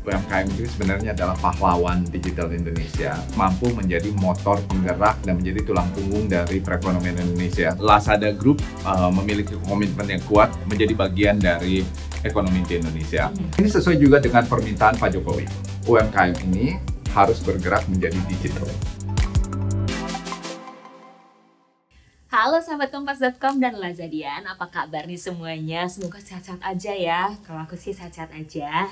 UMKM itu sebenarnya adalah pahlawan digital Indonesia, mampu menjadi motor penggerak dan menjadi tulang punggung dari perekonomian Indonesia. Lazada Group memiliki komitmen yang kuat menjadi bagian dari ekonomi di Indonesia. Ini sesuai juga dengan permintaan Pak Jokowi. UMKM ini harus bergerak menjadi digital. Halo sahabat Kompas.com dan Lazadian, apa kabar nih semuanya? Semoga sehat-sehat aja ya. Kalau aku sih sehat-sehat aja.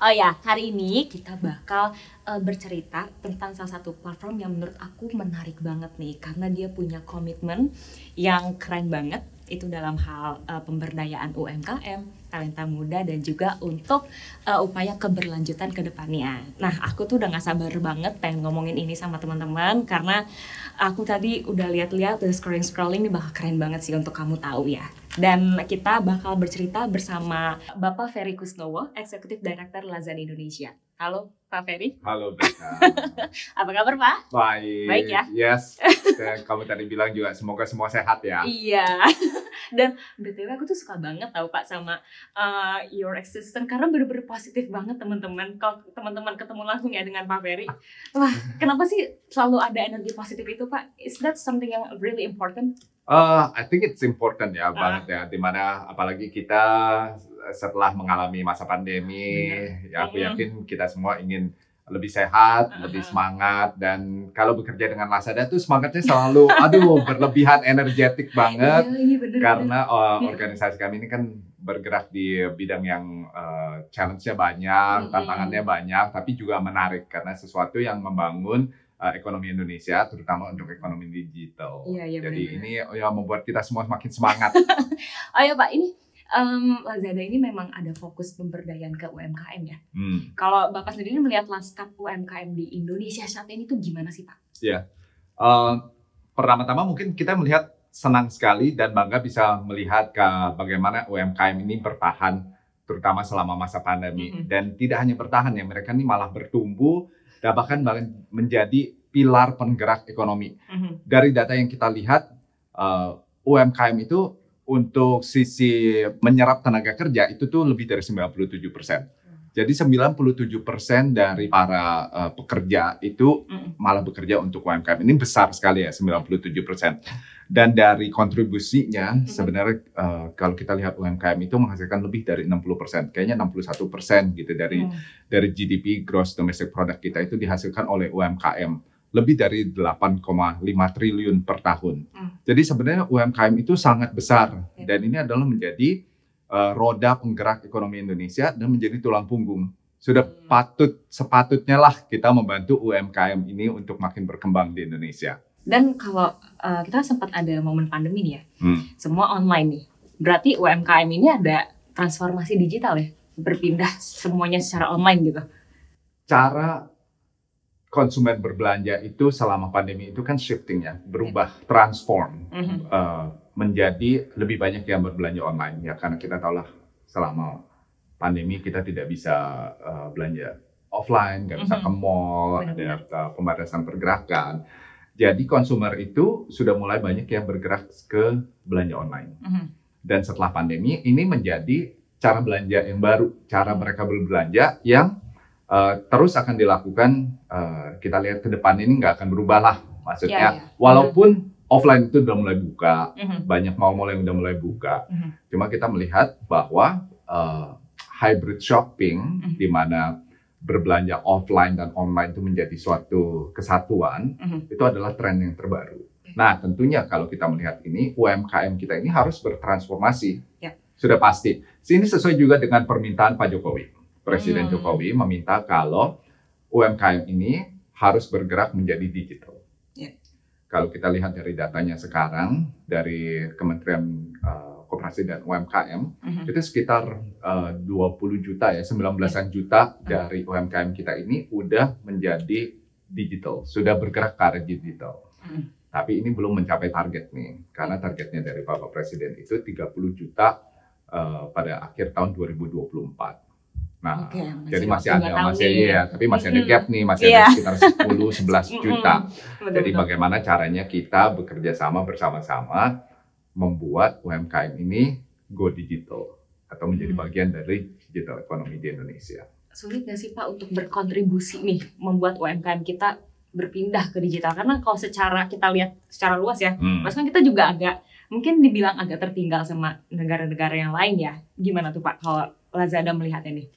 Oh ya, hari ini kita bakal bercerita tentang salah satu platform yang menurut aku menarik banget nih, karena dia punya komitmen yang keren banget. Itu dalam hal pemberdayaan UMKM, talenta muda, dan juga untuk upaya keberlanjutan ke depannya. Nah, aku tuh udah gak sabar banget pengen ngomongin ini sama teman-teman, karena aku tadi udah lihat-lihat, udah scrolling nih, bakal keren banget sih untuk kamu tahu ya. Dan kita bakal bercerita bersama Bapak Ferry Kusnowo, Eksekutif Director Lazada Indonesia. Halo Pak Ferry. Halo Becca. Apa kabar Pak? Baik. Baik ya? Yes. Dan kamu tadi bilang juga semoga semua sehat ya. Iya. Dan BTW aku tuh suka banget tau Pak sama your assistant, karena bener-bener positif banget teman-teman. Kalau teman-teman ketemu langsung ya dengan Pak Ferry, wah kenapa sih selalu ada energi positif itu Pak? Is that something yang really important? I think it's important ya banget ya, dimana apalagi kita setelah mengalami masa pandemi, ya aku yakin kita semua ingin lebih sehat, lebih semangat, dan kalau bekerja dengan Lazada tuh semangatnya selalu, berlebihan, energetik banget, karena organisasi kami ini kan bergerak di bidang yang challenge-nya banyak, tantangannya banyak, tapi juga menarik karena sesuatu yang membangun ekonomi Indonesia, terutama untuk ekonomi digital. Jadi ini ya membuat kita semua semakin semangat. Oh ya Pak, ini Lazada ini memang ada fokus pemberdayaan ke UMKM ya. Kalau Bapak sendiri melihat lanskap UMKM di Indonesia saat ini tuh gimana sih Pak? Ya, pertama-tama mungkin kita melihat senang sekali dan bangga bisa melihat bagaimana UMKM ini bertahan, terutama selama masa pandemi. Dan tidak hanya bertahan ya, mereka ini malah bertumbuh dan bahkan menjadi pilar penggerak ekonomi. Dari data yang kita lihat, UMKM itu untuk sisi menyerap tenaga kerja itu tuh lebih dari 97%. Jadi 97% dari para pekerja itu malah bekerja untuk UMKM. Ini besar sekali ya, 97%. Dan dari kontribusinya sebenarnya kalau kita lihat UMKM itu menghasilkan lebih dari 60%. Kayaknya 61% gitu dari GDP Gross Domestic Product kita itu dihasilkan oleh UMKM. Lebih dari 8,5 triliun per tahun. Jadi sebenarnya UMKM itu sangat besar dan ini adalah menjadi roda penggerak ekonomi Indonesia dan menjadi tulang punggung. Sudah sepatutnya lah kita membantu UMKM ini untuk makin berkembang di Indonesia. Dan kalau kita sempat ada momen pandemi nih ya, semua online nih. Berarti UMKM ini ada transformasi digital ya, berpindah semuanya secara online gitu. Cara konsumen berbelanja itu selama pandemi itu kan shifting ya, berubah, transform, menjadi lebih banyak yang berbelanja online ya, karena kita tahulah selama pandemi kita tidak bisa belanja offline, nggak bisa ke mall, ada pembatasan pergerakan. Jadi konsumer itu sudah mulai banyak yang bergerak ke belanja online. Dan setelah pandemi ini menjadi cara belanja yang baru, cara mereka berbelanja yang terus akan dilakukan. Kita lihat ke depan ini nggak akan berubah lah, maksudnya walaupun offline itu udah mulai buka, banyak mall-mall yang udah mulai buka, cuma kita melihat bahwa hybrid shopping di mana berbelanja offline dan online itu menjadi suatu kesatuan, itu adalah tren yang terbaru. Nah tentunya kalau kita melihat ini, UMKM kita ini harus bertransformasi, sudah pasti. Ini sesuai juga dengan permintaan Pak Jokowi. Presiden Jokowi meminta kalau UMKM ini harus bergerak menjadi digital. Kalau kita lihat dari datanya sekarang, dari Kementerian Koperasi dan UMKM, itu sekitar 20 juta ya, 19-an juta dari UMKM kita ini udah menjadi digital, sudah bergerak ke arah digital. Tapi ini belum mencapai target nih, karena targetnya dari Bapak Presiden itu 30 juta pada akhir tahun 2024. Nah, jadi masih ada gap nih, masih ada sekitar 10-11 juta. Jadi bagaimana caranya kita bekerja sama bersama-sama membuat UMKM ini go digital atau menjadi bagian dari digital ekonomi di Indonesia. sulit nggak sih Pak untuk berkontribusi nih membuat UMKM kita berpindah ke digital? Karena kalau secara kita lihat secara luas ya, Mas kan kita juga agak mungkin dibilang agak tertinggal sama negara-negara yang lain ya. Gimana tuh Pak kalau Lazada melihatnya nih?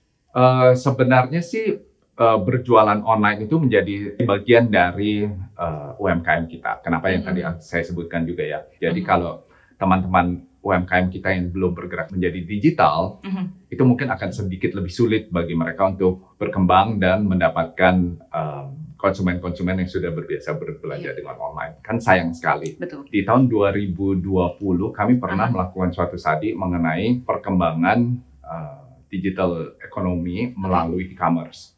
Sebenarnya sih berjualan online itu menjadi bagian dari UMKM kita. Kenapa yang tadi saya sebutkan juga ya. Jadi kalau teman-teman UMKM kita yang belum bergerak menjadi digital, itu mungkin akan sedikit lebih sulit bagi mereka untuk berkembang dan mendapatkan konsumen-konsumen yang sudah berbiasa berbelanja dengan online. Kan sayang sekali. Betul. Di tahun 2020 kami pernah melakukan suatu studi mengenai perkembangan digital ekonomi melalui e-commerce.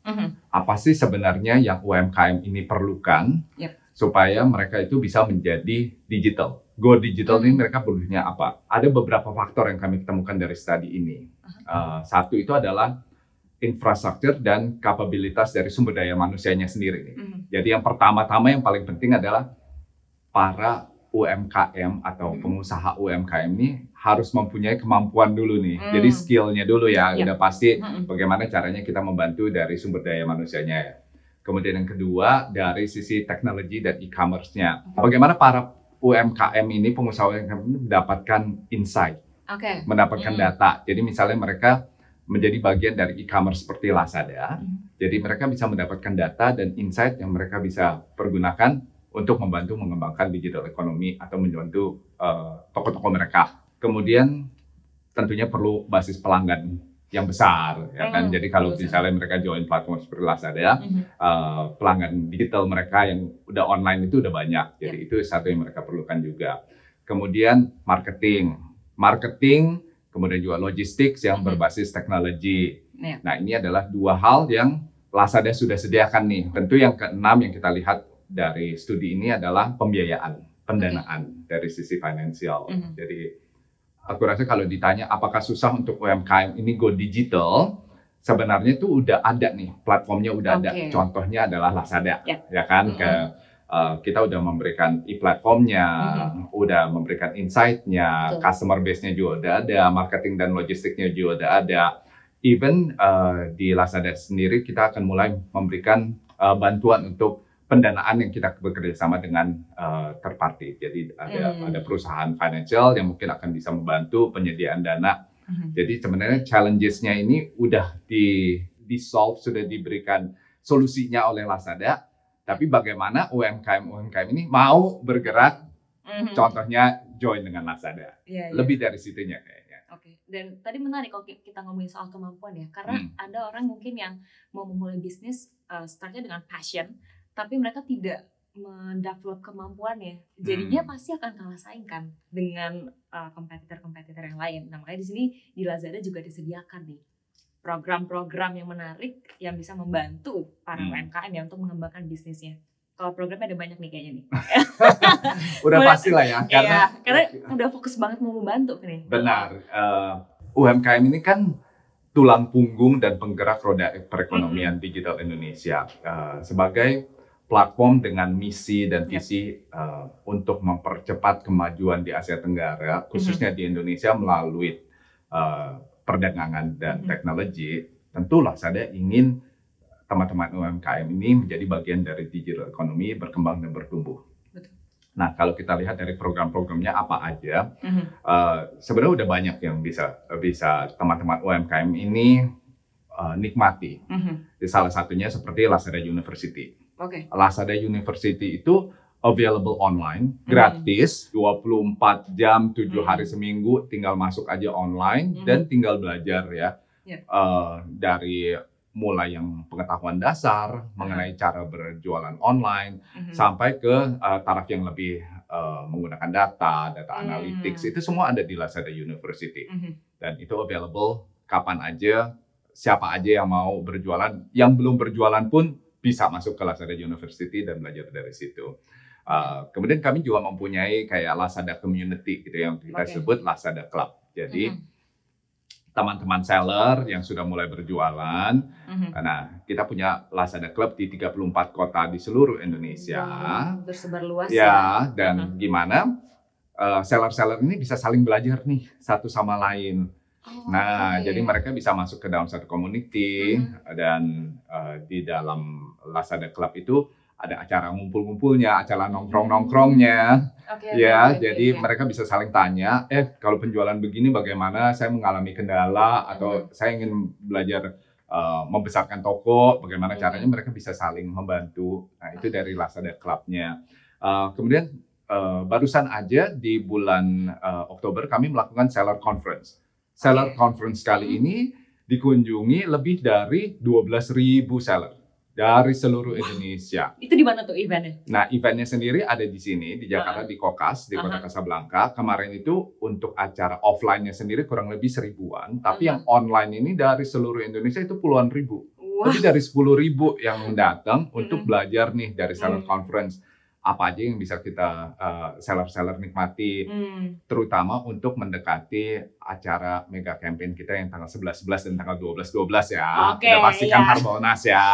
Apa sih sebenarnya yang UMKM ini perlukan supaya mereka itu bisa menjadi digital? Go digital ini mereka perlunya apa? Ada beberapa faktor yang kami temukan dari studi ini. Satu itu adalah infrastruktur dan kapabilitas dari sumber daya manusianya sendiri. Jadi yang pertama-tama yang paling penting adalah para UMKM atau pengusaha UMKM ini harus mempunyai kemampuan dulu nih. Jadi skillnya dulu ya, udah pasti bagaimana caranya kita membantu dari sumber daya manusianya ya. Kemudian yang kedua dari sisi teknologi dan e-commerce-nya. Bagaimana para UMKM ini, pengusaha UMKM ini mendapatkan insight, mendapatkan data. Jadi misalnya mereka menjadi bagian dari e-commerce seperti Lazada, jadi mereka bisa mendapatkan data dan insight yang mereka bisa pergunakan untuk membantu mengembangkan digital ekonomi atau membantu toko-toko mereka. Kemudian tentunya perlu basis pelanggan yang besar, ya kan? Jadi kalau misalnya mereka join platform seperti Lazada, pelanggan digital mereka yang udah online itu udah banyak. Jadi itu satu yang mereka perlukan juga. Kemudian marketing, kemudian juga logistik yang berbasis teknologi. Nah ini adalah dua hal yang Lazada sudah sediakan nih. Tentu yang keenam yang kita lihat dari studi ini adalah pembiayaan, pendanaan dari sisi finansial. Jadi aku rasa kalau ditanya apakah susah untuk UMKM ini go digital, sebenarnya itu udah ada nih, platformnya udah ada. Contohnya adalah Lazada, ya kan? Kita udah memberikan e-platformnya, udah memberikan insight-nya, customer base-nya juga udah ada, marketing dan logistiknya juga udah ada. Even di Lazada sendiri kita akan mulai memberikan bantuan untuk pendanaan yang kita bekerja sama dengan third party. Jadi ada perusahaan financial yang mungkin akan bisa membantu penyediaan dana. Jadi sebenarnya challenges-nya ini udah di-solve, sudah diberikan solusinya oleh Lazada. Tapi bagaimana UMKM ini mau bergerak, contohnya join dengan Lazada. Lebih dari situnya kayaknya. Dan tadi menarik kalau kita ngomongin soal kemampuan ya. Karena ada orang mungkin yang mau memulai bisnis, startnya dengan passion, tapi mereka tidak mendevelop kemampuannya, jadinya pasti akan kalah saing kan dengan kompetitor-kompetitor yang lain. Nah makanya di sini di Lazada juga disediakan nih program-program yang menarik yang bisa membantu para UMKM ya untuk mengembangkan bisnisnya. Kalau programnya ada banyak nih kayaknya nih. Udah pasti lah ya, karena udah fokus banget mau membantu nih. Benar, UMKM ini kan tulang punggung dan penggerak roda perekonomian digital Indonesia. Sebagai platform dengan misi dan visi untuk mempercepat kemajuan di Asia Tenggara, khususnya di Indonesia melalui perdagangan dan teknologi, tentu Lazada ingin teman-teman UMKM ini menjadi bagian dari digital ekonomi, berkembang dan bertumbuh. Nah, kalau kita lihat dari program-programnya apa aja, sebenarnya udah banyak yang bisa teman-teman UMKM ini nikmati. Salah satunya seperti Lazada University. Lazada University itu available online, gratis, 24 jam, 7 hari seminggu, tinggal masuk aja online dan tinggal belajar ya. Dari mulai yang pengetahuan dasar mengenai cara berjualan online, sampai ke taraf yang lebih menggunakan data analytics, itu semua ada di Lazada University. Dan itu available kapan aja, siapa aja yang mau berjualan, yang belum berjualan pun bisa masuk ke Lazada University dan belajar dari situ. Kemudian kami juga mempunyai kayak Lazada Community gitu yang kita sebut Lazada Club. Jadi teman-teman seller yang sudah mulai berjualan, nah kita punya Lazada Club di 34 kota di seluruh Indonesia. Tersebar luas ya. Dan gimana seller-seller ini bisa saling belajar nih satu sama lain. Nah, oke. jadi mereka bisa masuk ke dalam satu community dan di dalam Lazada Club itu ada acara ngumpul-ngumpulnya, acara nongkrong-nongkrongnya. Oke, oke, Ya, oke, jadi oke. mereka bisa saling tanya, kalau penjualan begini bagaimana? Saya mengalami kendala atau saya ingin belajar membesarkan toko, bagaimana caranya mereka bisa saling membantu. Nah, itu dari Lazada Club-nya. Kemudian barusan aja di bulan Oktober kami melakukan seller conference. Seller conference kali ini dikunjungi lebih dari 12.000 seller dari seluruh Indonesia. Itu di mana tuh eventnya? Nah, eventnya sendiri ada di sini, di Jakarta, di Kokas, di Kota Kasablanka. Kemarin itu untuk acara offline-nya sendiri kurang lebih 1000-an, tapi yang online ini dari seluruh Indonesia itu puluhan ribu. Lebih dari 10.000 yang datang untuk belajar nih dari seller conference. Apa aja yang bisa kita seller-seller nikmati, terutama untuk mendekati acara mega campaign kita yang tanggal 11-11 dan tanggal 12-12 ya. Oke, Udah pastikan iya. Harbolnas ya.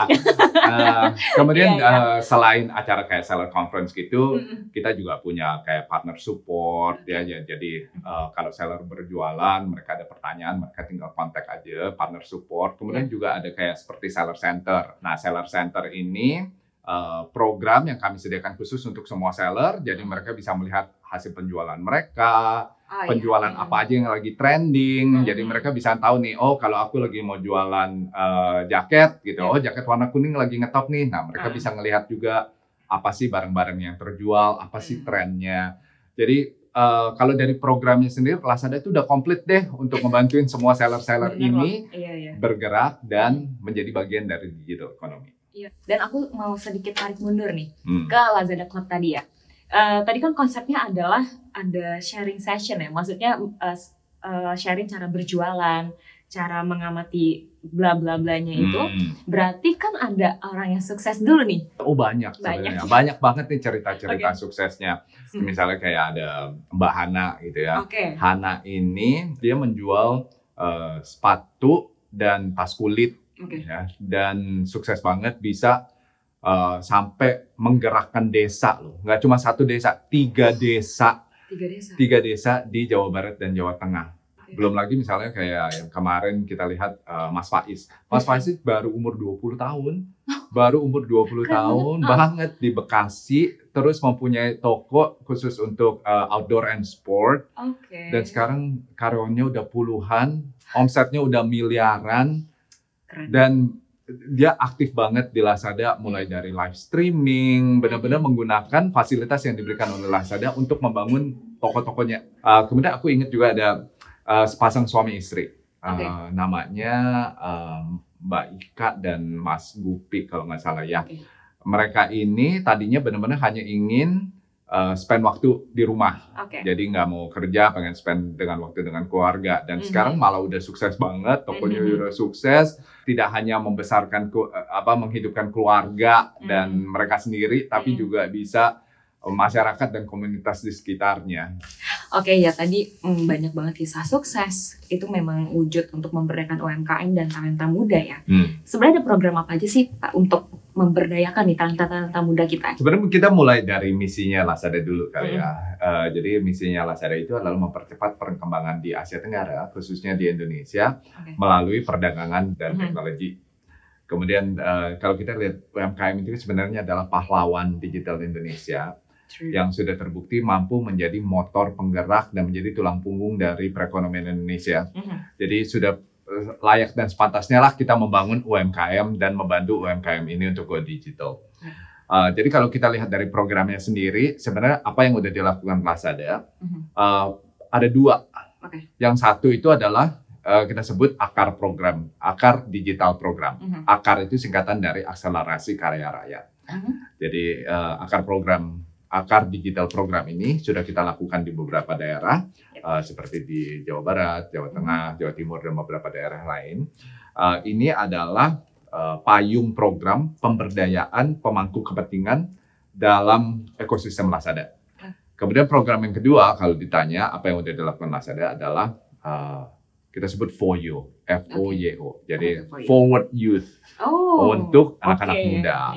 Kemudian selain acara kayak seller conference gitu, kita juga punya kayak partner support ya. Jadi kalau seller berjualan, mereka ada pertanyaan, mereka tinggal kontak aja partner support. Kemudian juga ada kayak seperti seller center. Nah, seller center ini program yang kami sediakan khusus untuk semua seller, jadi mereka bisa melihat hasil penjualan mereka, penjualan apa aja yang lagi trending, jadi mereka bisa tahu nih, kalau aku lagi mau jualan jaket gitu, jaket warna kuning lagi ngetop nih, nah mereka bisa ngelihat juga apa sih barang-barang yang terjual, apa sih trennya. Jadi kalau dari programnya sendiri, Lazada itu udah komplit deh untuk membantuin semua seller-seller ini bergerak dan menjadi bagian dari digital economy. Iya. Dan aku mau sedikit tarik mundur nih ke Lazada Club tadi ya. Tadi kan konsepnya adalah ada sharing session ya, maksudnya sharing cara berjualan, cara mengamati bla bla blanya itu. Berarti kan ada orang yang sukses dulu nih. Oh banyak sebenarnya, banyak banget nih cerita-cerita suksesnya. Misalnya kayak ada Mbak Hana gitu ya. Hana ini dia menjual sepatu dan tas kulit. Ya, dan sukses banget bisa sampai menggerakkan desa loh. Nggak cuma satu desa, 3 desa. 3 desa di Jawa Barat dan Jawa Tengah. Belum lagi misalnya kayak yang kemarin kita lihat Mas Faiz. Mas Faiz baru umur 20 tahun. Baru umur 20 tahun banget di Bekasi. Terus mempunyai toko khusus untuk outdoor and sport. Dan sekarang karyawannya udah puluhan. Omsetnya udah miliaran. Dan dia aktif banget di Lazada, mulai dari live streaming, benar-benar menggunakan fasilitas yang diberikan oleh Lazada untuk membangun toko-tokonya. Kemudian aku ingat juga ada sepasang suami istri, namanya Mbak Ika dan Mas Gupi kalau nggak salah ya. Mereka ini tadinya benar-benar hanya ingin spend waktu di rumah, jadi nggak mau kerja, pengen spend dengan waktu dengan keluarga. Dan sekarang malah udah sukses banget, tokonya udah sukses. Tidak hanya membesarkan menghidupkan keluarga dan mereka sendiri, tapi juga bisa masyarakat dan komunitas di sekitarnya. Oke ya, tadi banyak banget kisah sukses. Itu memang wujud untuk memberdayakan UMKM dan talenta muda ya. Sebenarnya ada program apa aja sih Pak untuk memberdayakan nih talenta-talenta muda kita? Sebenarnya kita mulai dari misinya Lazada dulu kali ya. Jadi misinya Lazada itu adalah mempercepat perkembangan di Asia Tenggara, khususnya di Indonesia, melalui perdagangan dan teknologi. Kemudian kalau kita lihat UMKM itu sebenarnya adalah pahlawan digital Indonesia yang sudah terbukti mampu menjadi motor penggerak dan menjadi tulang punggung dari perekonomian Indonesia. Jadi sudah layak dan sepantasnya lah kita membangun UMKM dan membantu UMKM ini untuk go digital. Jadi kalau kita lihat dari programnya sendiri, sebenarnya apa yang udah dilakukan Lazada, ada 2. Yang satu itu adalah kita sebut AKAR program, AKAR digital program. AKAR itu singkatan dari akselerasi karya rakyat. Jadi AKAR digital program ini sudah kita lakukan di beberapa daerah, seperti di Jawa Barat, Jawa Tengah, Jawa Timur, dan beberapa daerah lain. Ini adalah payung program pemberdayaan pemangku kepentingan dalam ekosistem Lazada. Kemudian program yang kedua, kalau ditanya apa yang sudah dilakukan Lazada adalah kita sebut FOYO, F-O-Y-O. Jadi Forward Youth untuk anak-anak muda.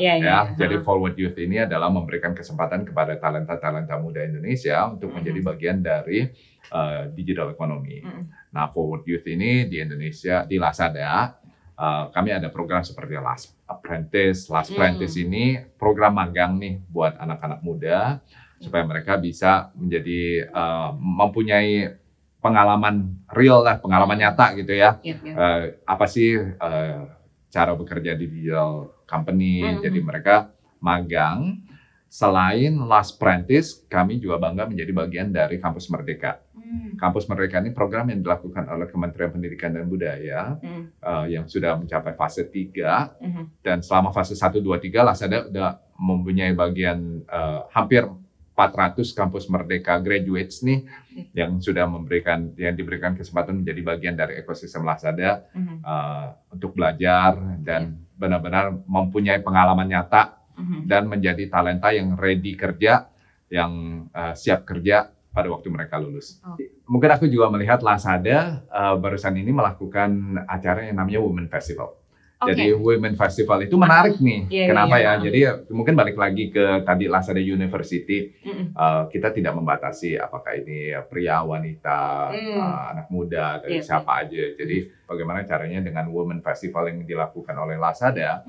Jadi Forward Youth ini adalah memberikan kesempatan kepada talenta-talenta muda Indonesia untuk menjadi bagian dari digital economy. Nah, Forward Youth ini di Indonesia, di Lazada, kami ada program seperti Last Apprentice. Last Apprentice ini program magang nih buat anak-anak muda supaya mereka bisa menjadi mempunyai pengalaman real lah, pengalaman nyata gitu ya. Apa sih cara bekerja di digital company? Jadi mereka magang. Selain Last Apprentice, kami juga bangga menjadi bagian dari Kampus Merdeka. Kampus Merdeka ini program yang dilakukan oleh Kementerian Pendidikan dan Budaya yang sudah mencapai fase 3. Dan selama fase 1, 2, 3, Lazada sudah mempunyai bagian hampir 400 Kampus Merdeka graduates nih yang sudah diberikan kesempatan menjadi bagian dari ekosistem Lazada untuk belajar dan benar-benar mempunyai pengalaman nyata dan menjadi talenta yang ready kerja, yang siap kerja pada waktu mereka lulus. Mungkin aku juga melihat Lazada barusan ini melakukan acara yang namanya Women Festival. Jadi Women Festival itu menarik nih. Kenapa ya? Jadi mungkin balik lagi ke tadi Lazada University. Kita tidak membatasi apakah ini pria, wanita, anak muda, dari siapa aja. Jadi bagaimana caranya dengan Women Festival yang dilakukan oleh Lazada,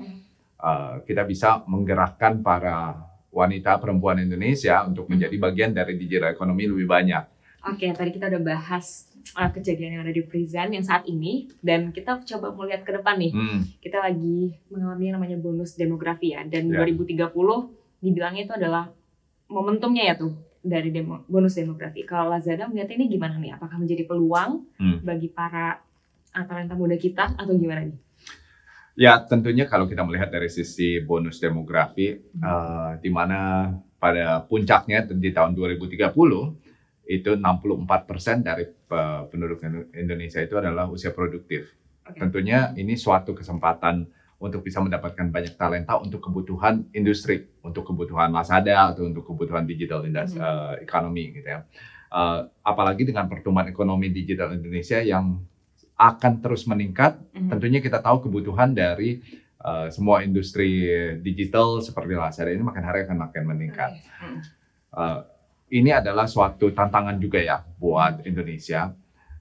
kita bisa menggerakkan para wanita perempuan Indonesia untuk menjadi bagian dari digital ekonomi lebih banyak. Oke, tadi kita udah bahas kejadian yang ada di Prizan yang saat ini, dan kita coba melihat ke depan nih. Kita lagi mengalami yang namanya bonus demografi ya, dan 2030 dibilangnya itu adalah momentumnya ya tuh dari bonus demografi. Kalau Lazada melihat ini gimana nih? Apakah menjadi peluang bagi para talenta muda kita atau gimana nih? Ya, tentunya kalau kita melihat dari sisi bonus demografi, di mana pada puncaknya di tahun 2030, itu 64% dari penduduk Indonesia itu adalah usia produktif. Tentunya ini suatu kesempatan untuk bisa mendapatkan banyak talenta untuk kebutuhan industri, untuk kebutuhan Lazada, atau untuk kebutuhan digital economy gitu ya. Apalagi dengan pertumbuhan ekonomi digital Indonesia yang akan terus meningkat, tentunya kita tahu kebutuhan dari semua industri digital seperti Lazada ini makin hari akan makin meningkat. Ini adalah suatu tantangan juga ya buat Indonesia.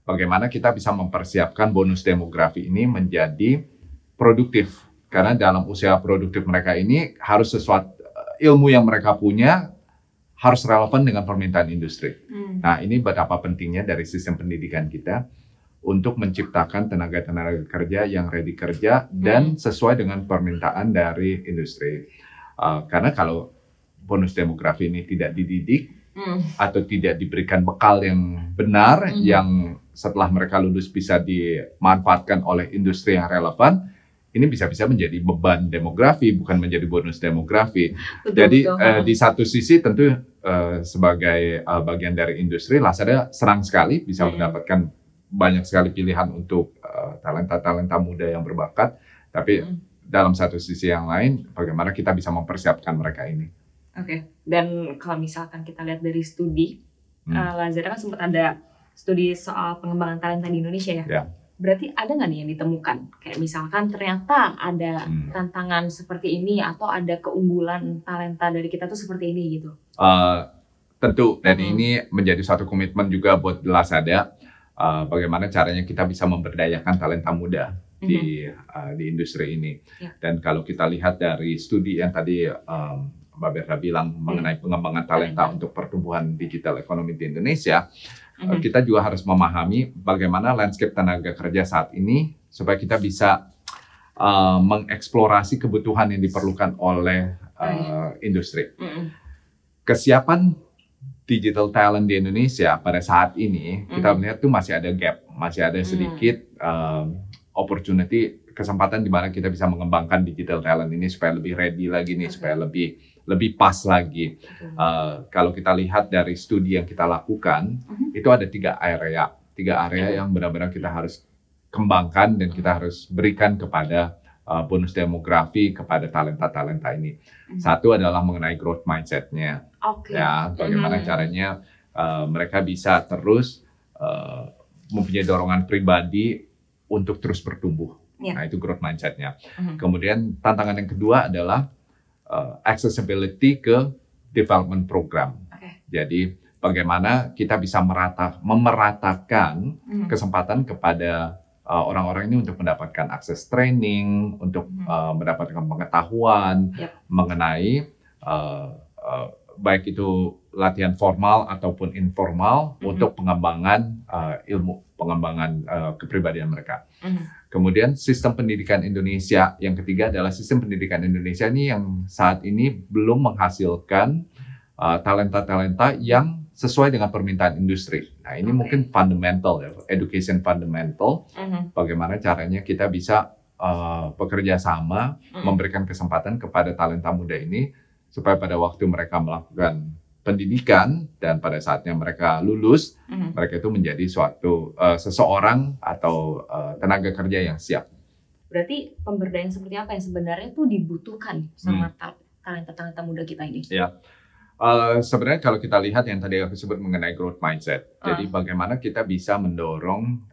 Bagaimana kita bisa mempersiapkan bonus demografi ini menjadi produktif. Karena dalam usia produktif mereka ini harus sesuatu ilmu yang mereka punya harus relevan dengan permintaan industri. Nah, ini betapa pentingnya dari sistem pendidikan kita untuk menciptakan tenaga-tenaga kerja yang ready kerja dan sesuai dengan permintaan dari industri. Karena kalau bonus demografi ini tidak dididik atau tidak diberikan bekal yang benar, yang setelah mereka lulus bisa dimanfaatkan oleh industri yang relevan, ini bisa-bisa menjadi beban demografi, bukan menjadi bonus demografi. Jadi di satu sisi tentu sebagai bagian dari industri, Lazada senang sekali bisa mendapatkan banyak sekali pilihan untuk talenta-talenta muda yang berbakat, tapi dalam satu sisi yang lain, bagaimana kita bisa mempersiapkan mereka ini. Dan kalau misalkan kita lihat dari studi, Lazada kan sempat ada studi soal pengembangan talenta di Indonesia ya. Berarti ada nggak nih yang ditemukan? Kayak misalkan ternyata ada tantangan seperti ini atau ada keunggulan talenta dari kita tuh seperti ini gitu? Tentu, dan ini menjadi suatu komitmen juga buat Lazada. Bagaimana caranya kita bisa memberdayakan talenta muda di industri ini. Dan kalau kita lihat dari studi yang tadi Mbak Berta bilang mengenai pengembangan talenta untuk pertumbuhan digital ekonomi di Indonesia, kita juga harus memahami bagaimana landscape tenaga kerja saat ini supaya kita bisa mengeksplorasi kebutuhan yang diperlukan oleh industri. Kesiapan digital talent di Indonesia pada saat ini kita melihat tuh masih ada gap, masih ada sedikit opportunity, kesempatan di mana kita bisa mengembangkan digital talent ini supaya lebih ready lagi nih, supaya lebih pas lagi. Kalau kita lihat dari studi yang kita lakukan, itu ada tiga area yang benar-benar kita harus kembangkan dan kita harus berikan kepada bonus demografi kepada talenta-talenta ini. Satu adalah mengenai growth mindset-nya. Ya, bagaimana caranya mereka bisa terus mempunyai dorongan pribadi untuk terus bertumbuh. Nah, itu growth mindset-nya. Kemudian tantangan yang kedua adalah accessibility ke development program. Jadi bagaimana kita bisa memeratakan kesempatan kepada orang-orang ini untuk mendapatkan akses training, untuk mendapatkan pengetahuan mengenai baik itu latihan formal ataupun informal untuk pengembangan ilmu, pengembangan kepribadian mereka. Kemudian sistem pendidikan Indonesia yang ketiga adalah sistem pendidikan Indonesia ini yang saat ini belum menghasilkan talenta-talenta yang sesuai dengan permintaan industri. Nah ini mungkin fundamental ya, education fundamental. Bagaimana caranya kita bisa bekerja sama, memberikan kesempatan kepada talenta muda ini supaya pada waktu mereka melakukan pendidikan dan pada saatnya mereka lulus, mereka itu menjadi seseorang atau tenaga kerja yang siap. Berarti pemberdayaan seperti apa yang sebenarnya tuh dibutuhkan sama talenta-talenta muda kita ini? Ya. Sebenarnya kalau kita lihat yang tadi aku sebut mengenai growth mindset, jadi bagaimana kita bisa mendorong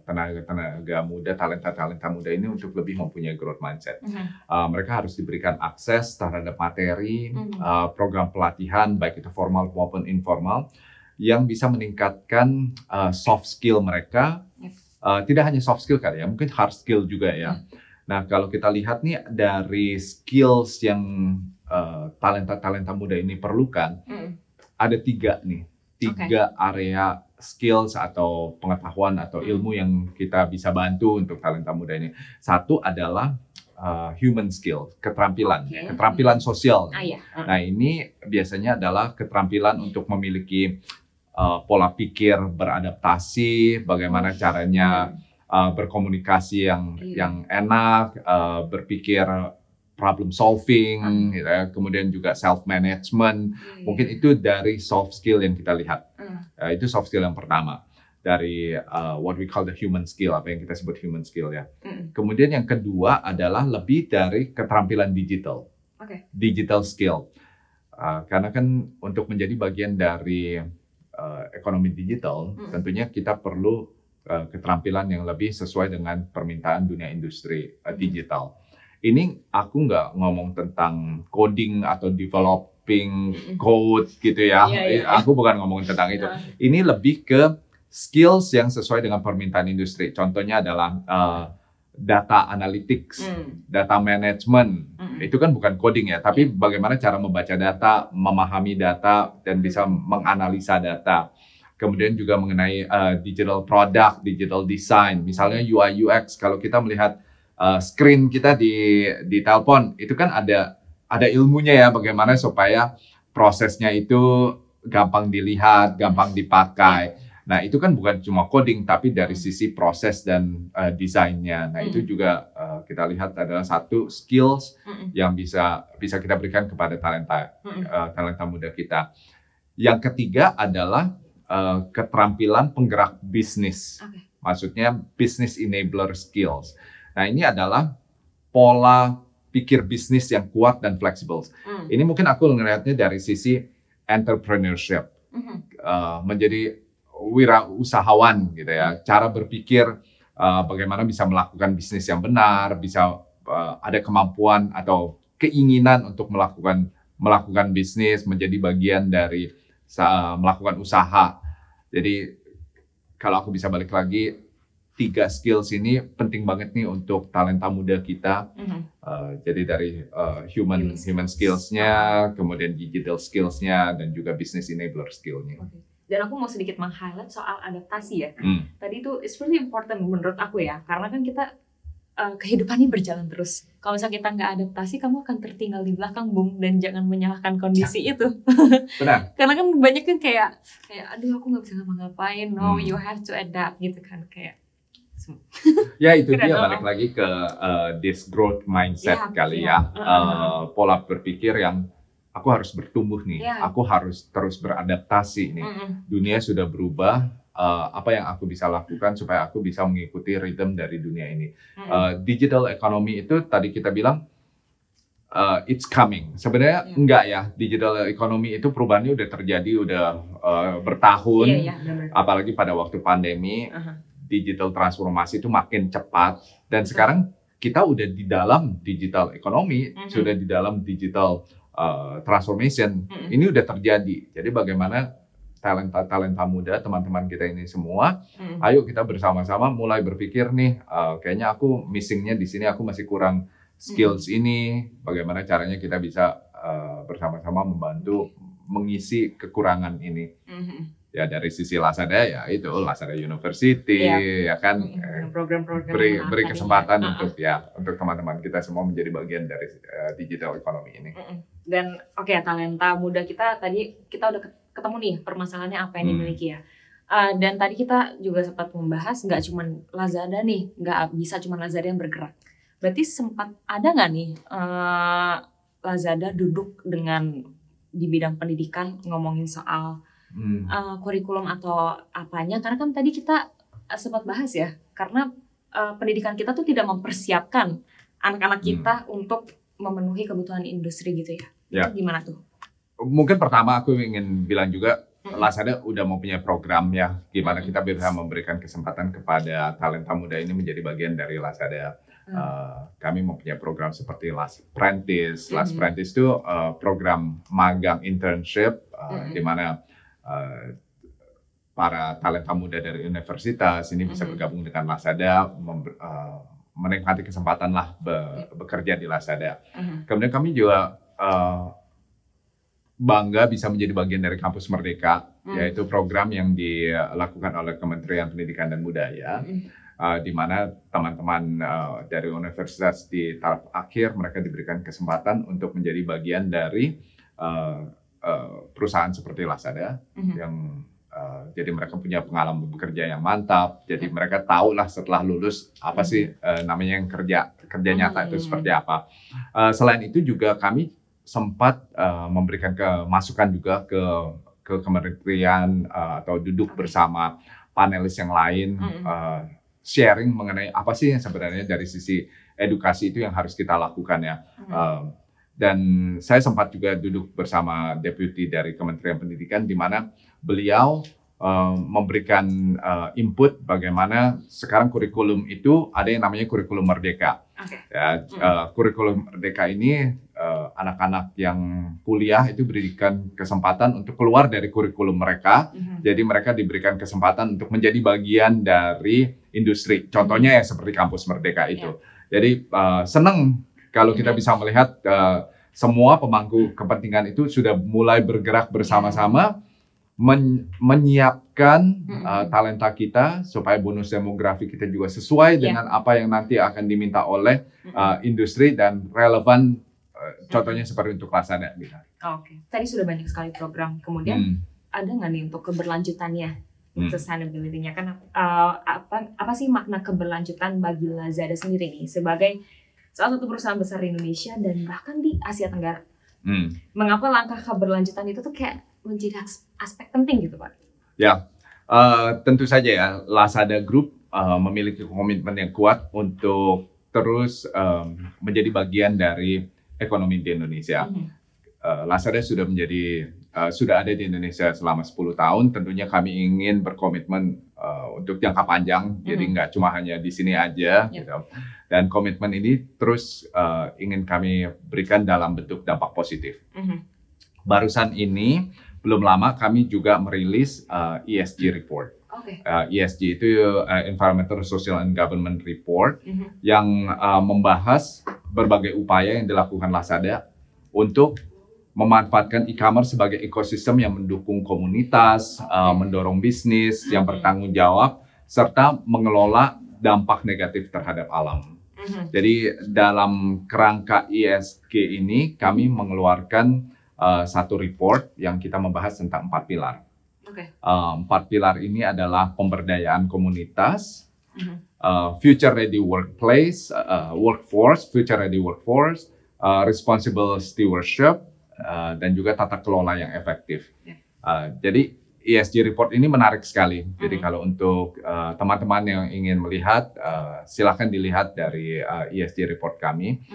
tenaga muda, talenta muda ini untuk lebih mempunyai growth mindset. Mereka harus diberikan akses terhadap materi, program pelatihan, baik itu formal maupun informal, yang bisa meningkatkan soft skill mereka. Tidak hanya soft skill kali ya, mungkin hard skill juga ya. Nah kalau kita lihat nih dari skills yang talenta muda ini perlukan, ada tiga area skills atau pengetahuan atau ilmu yang kita bisa bantu untuk talenta muda ini. Satu adalah human skill, keterampilan sosial. Nah ini biasanya adalah keterampilan untuk memiliki pola pikir beradaptasi, bagaimana caranya berkomunikasi yang enak, berpikir problem solving, gitu ya. Kemudian juga self management. Mungkin itu dari soft skill yang kita lihat. Itu soft skill yang pertama dari what we call the human skill, apa yang kita sebut human skill ya. Kemudian yang kedua adalah lebih dari keterampilan digital, digital skill. Karena kan untuk menjadi bagian dari ekonomi digital, tentunya kita perlu keterampilan yang lebih sesuai dengan permintaan dunia industri digital. Ini aku nggak ngomong tentang coding atau developing code gitu ya. Aku bukan ngomongin tentang itu. Ini lebih ke skills yang sesuai dengan permintaan industri. Contohnya adalah data analytics, data management. Itu kan bukan coding ya, tapi bagaimana cara membaca data, memahami data, dan bisa menganalisa data. Kemudian juga mengenai digital product, digital design. Misalnya UI UX, kalau kita melihat screen kita di telepon itu kan ada ilmunya ya, bagaimana supaya prosesnya itu gampang dilihat, gampang dipakai. Nah itu kan bukan cuma coding tapi dari sisi proses dan desainnya. Nah itu juga kita lihat adalah satu skills yang bisa kita berikan kepada talenta muda kita. Yang ketiga adalah keterampilan penggerak bisnis. Maksudnya business enabler skills. Nah ini adalah pola pikir bisnis yang kuat dan fleksibel. Ini mungkin aku melihatnya dari sisi entrepreneurship, menjadi wirausahawan gitu ya. Cara berpikir bagaimana bisa melakukan bisnis yang benar, bisa ada kemampuan atau keinginan untuk melakukan bisnis, menjadi bagian dari melakukan usaha. Jadi kalau aku bisa balik lagi, 3 skills ini penting banget nih untuk talenta muda kita. Jadi dari human skills-nya, kemudian digital skills-nya, dan juga business enabler skill-nya. Dan aku mau sedikit meng-highlight soal adaptasi ya. Tadi itu it's really important menurut aku ya, karena kan kita kehidupan ini berjalan terus. Kalau misalnya kita nggak adaptasi, kamu akan tertinggal di belakang, Bung, dan jangan menyalahkan kondisi itu. Benar. Karena kan banyak kan kayak aduh aku nggak bisa ngapa-ngapain. No, you have to adapt gitu kan, kayak. Ya itu dia balik lagi ke this growth mindset kali ya. Pola berpikir yang aku harus bertumbuh nih, aku harus terus beradaptasi nih. Dunia sudah berubah, apa yang aku bisa lakukan supaya aku bisa mengikuti ritme dari dunia ini. Digital economy itu tadi kita bilang it's coming. Sebenarnya enggak ya, digital economy itu perubahannya udah terjadi, udah bertahun, apalagi pada waktu pandemi. Digital transformasi itu makin cepat, dan sekarang kita udah di dalam digital ekonomi, sudah di dalam digital transformation. Ini udah terjadi. Jadi bagaimana talenta muda, teman-teman kita ini semua, ayo kita bersama-sama mulai berpikir nih, kayaknya aku missingnya di sini, aku masih kurang skills ini, bagaimana caranya kita bisa bersama-sama membantu mengisi kekurangan ini. Ya dari sisi Lazada ya itu Lazada University ya kan program-program beri kesempatan untuk teman-teman kita semua menjadi bagian dari digital economy ini. Dan talenta muda kita tadi kita udah ketemu nih permasalahannya apa yang dimiliki ya. Dan tadi kita juga sempat membahas nggak cuma Lazada nih, nggak bisa cuma Lazada yang bergerak. Berarti sempat ada nggak nih Lazada duduk dengan di bidang pendidikan ngomongin soal kurikulum atau apanya, karena kan tadi kita sempat bahas ya, karena pendidikan kita tuh tidak mempersiapkan anak-anak kita untuk memenuhi kebutuhan industri gitu ya. Itu gimana tuh? Mungkin pertama aku ingin bilang juga Lazada udah mau punya program ya, gimana kita bisa memberikan kesempatan kepada talenta muda ini menjadi bagian dari Lazada. Kami mau punya program seperti Last Apprentice. Last Apprentice itu program magang internship di mana para talenta muda dari universitas ini bisa bergabung dengan Lazada, menikmati kesempatan lah bekerja di Lazada. Kemudian kami juga bangga bisa menjadi bagian dari Kampus Merdeka, yaitu program yang dilakukan oleh Kementerian Pendidikan dan Budaya, di mana teman-teman dari universitas di tahap akhir mereka diberikan kesempatan untuk menjadi bagian dari perusahaan seperti Lazada yang jadi mereka punya pengalaman bekerja yang mantap. Jadi mereka tahu lah setelah lulus apa sih namanya yang kerja nyata itu seperti apa. Selain itu juga kami sempat memberikan masukan juga ke kementerian atau duduk bersama panelis yang lain sharing mengenai apa sih yang sebenarnya dari sisi edukasi itu yang harus kita lakukan ya. Dan saya sempat juga duduk bersama deputi dari Kementerian Pendidikan di mana beliau memberikan input bagaimana sekarang kurikulum itu ada yang namanya kurikulum merdeka. Kurikulum merdeka ini anak-anak yang kuliah itu diberikan kesempatan untuk keluar dari kurikulum mereka. Jadi mereka diberikan kesempatan untuk menjadi bagian dari industri. Contohnya ya seperti Kampus Merdeka itu. Jadi senang kalau kita bisa melihat semua pemangku kepentingan itu sudah mulai bergerak bersama-sama menyiapkan talenta kita supaya bonus demografi kita juga sesuai dengan apa yang nanti akan diminta oleh industri dan relevan. Contohnya seperti untuk Lazada. Tadi sudah banyak sekali program. Kemudian ada nggak nih untuk keberlanjutannya, sustainability-nya kan apa sih makna keberlanjutan bagi Lazada sendiri nih sebagai salah satu perusahaan besar di Indonesia dan bahkan di Asia Tenggara. Mengapa langkah keberlanjutan itu tuh kayak menjadi aspek penting gitu Pak? Ya, tentu saja ya Lazada Group memiliki komitmen yang kuat untuk terus menjadi bagian dari ekonomi di Indonesia. Lazada sudah ada di Indonesia selama 10 tahun. Tentunya kami ingin berkomitmen untuk jangka panjang, jadi nggak cuma hanya di sini aja. Gitu. Dan komitmen ini terus ingin kami berikan dalam bentuk dampak positif. Barusan ini belum lama kami juga merilis ESG report. ESG itu Environmental, Social, and Government Report yang membahas berbagai upaya yang dilakukan Lazada untuk memanfaatkan e-commerce sebagai ekosistem yang mendukung komunitas, mendorong bisnis yang bertanggung jawab, serta mengelola dampak negatif terhadap alam. Jadi dalam kerangka ESG ini kami mengeluarkan satu report yang kita membahas tentang 4 pilar. 4 pilar ini adalah pemberdayaan komunitas, future ready workplace, workforce, future ready workforce, responsible stewardship, dan juga tata kelola yang efektif. Jadi ESG report ini menarik sekali. Jadi kalau untuk teman-teman yang ingin melihat, silakan dilihat dari ESG report kami.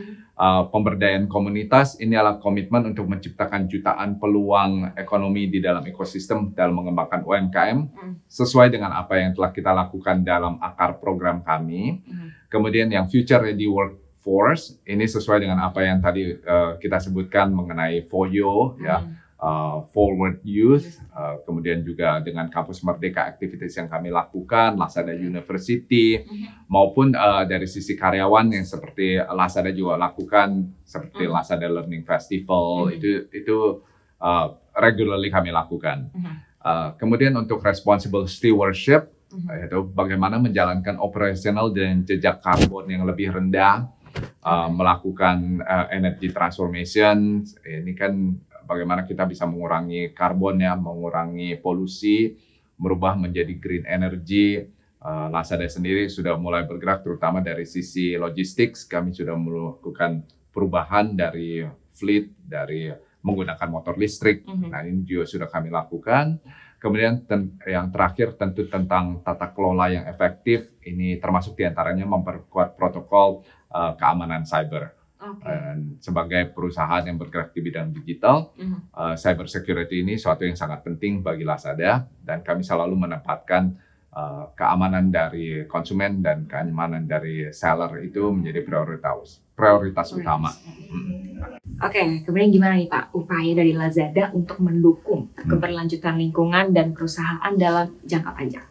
Pemberdayaan komunitas ini adalah komitmen untuk menciptakan jutaan peluang ekonomi di dalam ekosistem dalam mengembangkan UMKM sesuai dengan apa yang telah kita lakukan dalam akar program kami. Kemudian yang future ready workforce ini sesuai dengan apa yang tadi kita sebutkan mengenai FOYO ya. Forward Youth, kemudian juga dengan Kampus Merdeka activities yang kami lakukan, Lazada University, maupun dari sisi karyawan yang seperti Lazada juga lakukan, seperti Lazada Learning Festival, itu regularly kami lakukan. Kemudian untuk responsible stewardship, yaitu bagaimana menjalankan operasional dan jejak karbon yang lebih rendah, melakukan energy transformation, ini kan bagaimana kita bisa mengurangi karbon ya, mengurangi polusi, merubah menjadi green energy. Lazada sendiri sudah mulai bergerak terutama dari sisi logistics. Kami sudah melakukan perubahan dari fleet, dari menggunakan motor listrik. Nah ini juga sudah kami lakukan. Kemudian yang terakhir tentu tentang tata kelola yang efektif. Ini termasuk diantaranya memperkuat protokol keamanan cyber. Sebagai perusahaan yang bergerak di bidang digital, cyber security ini suatu yang sangat penting bagi Lazada, dan kami selalu menempatkan keamanan dari konsumen dan keamanan dari seller itu menjadi prioritas utama. Oke, kemudian gimana nih Pak upaya dari Lazada untuk mendukung keberlanjutan lingkungan dan perusahaan dalam jangka panjang?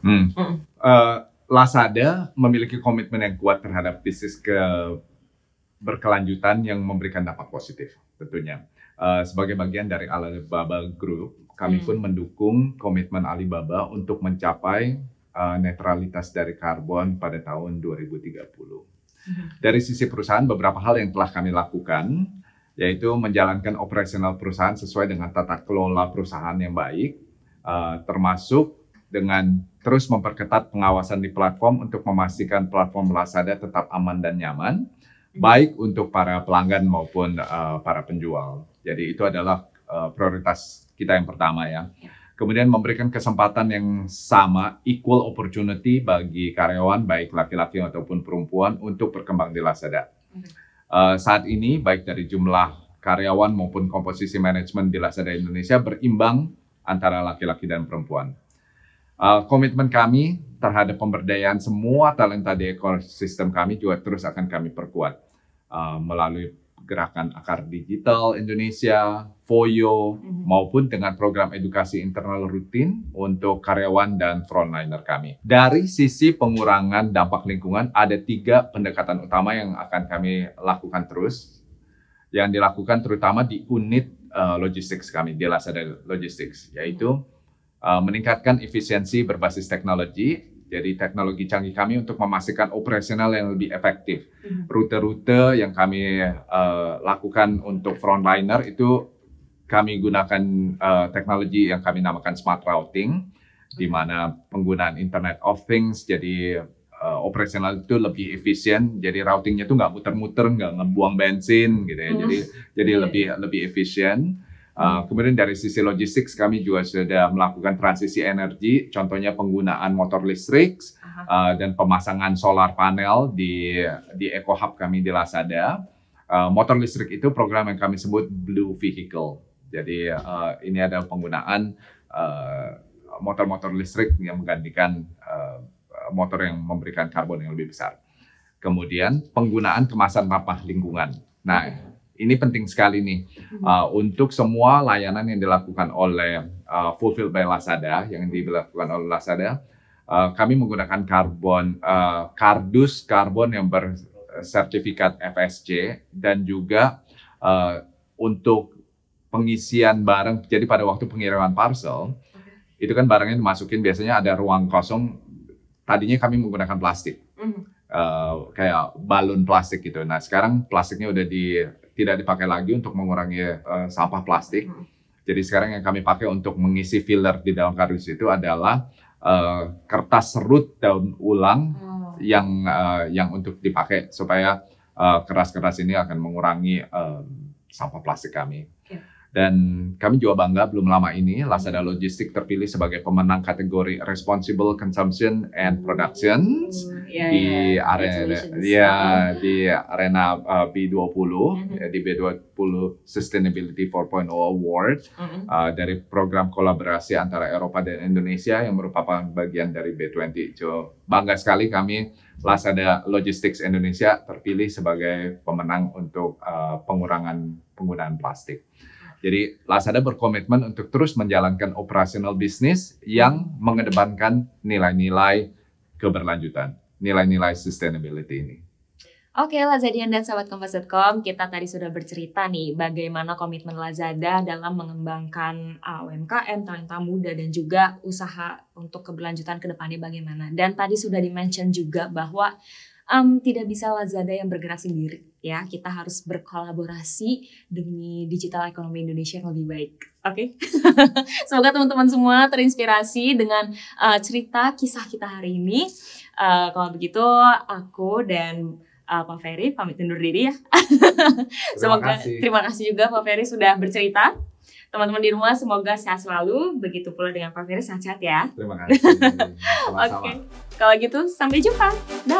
Lazada memiliki komitmen yang kuat terhadap bisnis berkelanjutan yang memberikan dampak positif tentunya. Sebagai bagian dari Alibaba Group, kami pun mendukung komitmen Alibaba untuk mencapai netralitas dari karbon pada tahun 2030. Dari sisi perusahaan, beberapa hal yang telah kami lakukan, yaitu menjalankan operasional perusahaan sesuai dengan tata kelola perusahaan yang baik, termasuk dengan terus memperketat pengawasan di platform untuk memastikan platform Lazada tetap aman dan nyaman, baik untuk para pelanggan maupun para penjual. Jadi itu adalah prioritas kita yang pertama ya. Kemudian memberikan kesempatan yang sama, equal opportunity bagi karyawan, baik laki-laki ataupun perempuan untuk berkembang di Lazada. Saat ini baik dari jumlah karyawan maupun komposisi manajemen di Lazada Indonesia berimbang antara laki-laki dan perempuan. Komitmen kami terhadap pemberdayaan semua talenta di ekosistem kami juga terus akan kami perkuat melalui gerakan Akar Digital Indonesia, Foyo, maupun dengan program edukasi internal rutin untuk karyawan dan frontliner kami. Dari sisi pengurangan dampak lingkungan, ada 3 pendekatan utama yang akan kami lakukan terus, yang dilakukan terutama di unit logistics kami, di Lazada Logistics, yaitu meningkatkan efisiensi berbasis teknologi, jadi teknologi canggih kami untuk memastikan operasional yang lebih efektif. Rute-rute yang kami lakukan untuk frontliner itu kami gunakan teknologi yang kami namakan smart routing, di mana penggunaan Internet of Things, jadi operasional itu lebih efisien. Jadi routingnya itu nggak muter-muter, nggak ngebuang bensin, gitu ya. Jadi lebih efisien. Kemudian dari sisi logistik kami juga sudah melakukan transisi energi, contohnya penggunaan motor listrik dan pemasangan solar panel di Eco Hub kami di Lazada. Motor listrik itu program yang kami sebut Blue Vehicle. Jadi ini adalah penggunaan motor-motor listrik yang menggantikan motor yang memberikan karbon yang lebih besar. Kemudian penggunaan kemasan ramah lingkungan. Nah, ini penting sekali nih untuk semua layanan yang dilakukan oleh Fulfilled by Lazada, yang dilakukan oleh Lazada, kami menggunakan kardus karbon yang bersertifikat FSC, dan juga untuk pengisian barang. Jadi pada waktu pengiriman parcel, itu kan barangnya dimasukin, biasanya ada ruang kosong. Tadinya kami menggunakan plastik, kayak balon plastik gitu. Nah sekarang plastiknya udah tidak dipakai lagi untuk mengurangi sampah plastik. Jadi sekarang yang kami pakai untuk mengisi filler di dalam kardus itu adalah kertas serut daun ulang yang untuk dipakai supaya keras-keras ini akan mengurangi sampah plastik kami. Dan kami juga bangga belum lama ini Lazada Logistics terpilih sebagai pemenang kategori Responsible Consumption and Productions di arena B20 di B20 Sustainability 4.0 Award dari program kolaborasi antara Eropa dan Indonesia yang merupakan bagian dari B20. So, bangga sekali kami Lazada Logistics Indonesia terpilih sebagai pemenang untuk pengurangan penggunaan plastik. Jadi Lazada berkomitmen untuk terus menjalankan operasional bisnis yang mengedepankan nilai-nilai keberlanjutan, nilai-nilai sustainability ini. Oke, Lazadian dan sahabat Kompas.com, kita tadi sudah bercerita nih bagaimana komitmen Lazada dalam mengembangkan UMKM, talenta muda, dan juga usaha untuk keberlanjutan ke depannya bagaimana. Dan tadi sudah di-mention juga bahwa tidak bisa Lazada yang bergerak sendiri, ya. Kita harus berkolaborasi demi digital ekonomi Indonesia yang lebih baik. Oke, semoga teman-teman semua terinspirasi dengan cerita kisah kita hari ini. Kalau begitu, aku dan Pak Ferry pamit undur diri ya. Terima kasih juga Pak Ferry sudah bercerita. Teman-teman di rumah semoga sehat selalu. Begitu pula dengan Pak Ferry, sehat-sehat ya. Terima kasih. Oke, kalau gitu sampai jumpa. Dah.